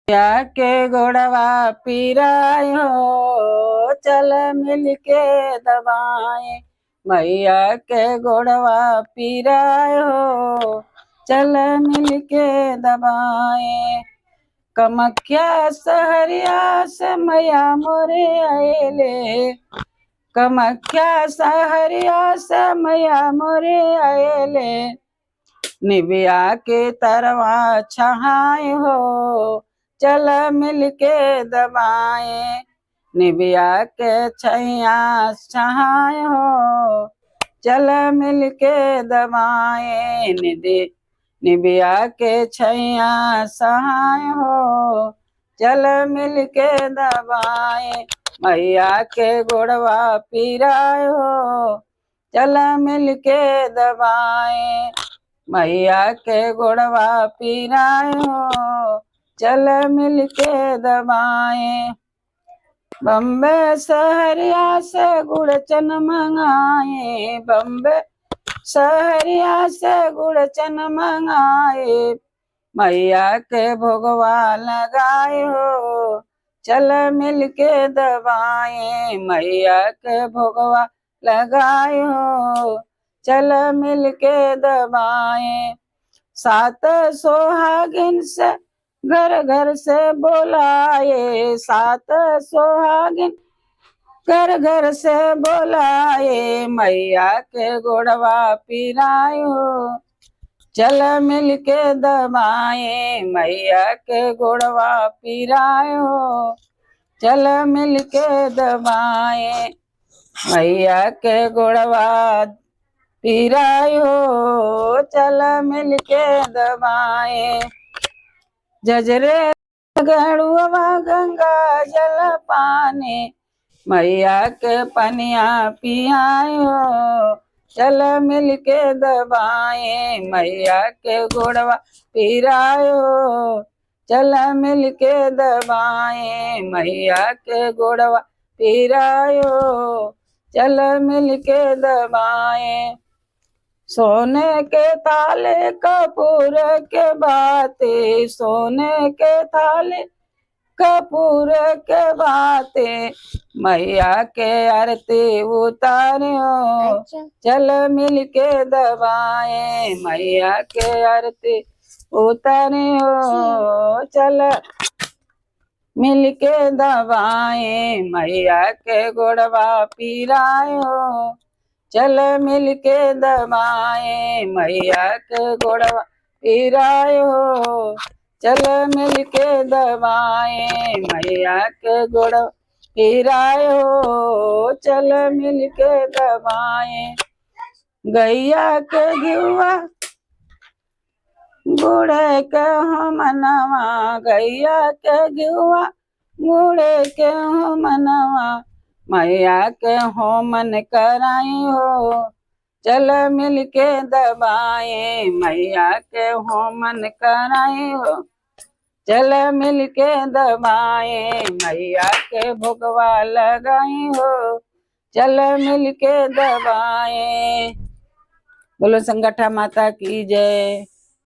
या के गोड़वा पीरायो, चल मिल के दबाए। मैया के गोड़वा पीरायो, चल मिल के दबाए। कमख्या सहरिया से मैया मोरे आएले, कमख्या सहरिया से मैया मोरे आएले। निबिया के तरवा छहाए हो, चल मिल के दबाए। निबिया के छैया छहाए हो, चल मिल के दबाए। निबिया के छैया सहाय हो, चल मिल के दबाए। मैया के गोड़वा पीराय हो, चल मिल के दबाए। मैया के गोड़वा पीराय हो, चल मिल के दबाए। बम्बे सहरिया से गुड़चन मंगाए, बम्बे सहरिया से गुड़चन मंगाए। मैया के भोगवा लगाए हो, चल मिल के दबाए। मैया के भोगवा लगाए हो, चल मिल के दबाए। सात सोहागिन से घर घर से बोलाए, सात सोहागिन घर घर से बोलाए। मैया के गोड़वा पीरायो, चल मिल के दबाए। मैया के गोड़वा पीरायो, चल मिल के दबाए। मैया के गोड़वा पीरायो, चल मिल के दबाए। जजरे गड़ुआ गंगा जल पाने, मैया के पनिया पियायो, चल मिल के दबाए। मैया के गोड़वा पीरायो, चल मिल के दबाए। मैया के गोड़वा पीरायो, चल मिल के दबाए। सोने के थाले कपूर के बाते, सोने के थाले कपूर के बाते। मैया के आरती उतारियो, चल मिल के दबाए। मैया के आरती उतारियो, चल मिल के दबाए। मैया के गोड़वा पीरायो, चल मिल के दबाए। मैया के गोड़वा पीरायो, चल मिल के दबाए। मैया के गोड़वा पीरायो, चल मिल के दबाए। गैया के घिउआ गुड़े के हो मनवा, गैया के घिउआ गुड़े के हो मनवा। मैया के हो मन कराई हो, चल मिल के दबाए। मैया के हो मन कराई हो, चल मिल के दबाए। मैया के भोगवा लगाई हो, चल मिल के दबाए। बोलो संगठा माता की जय।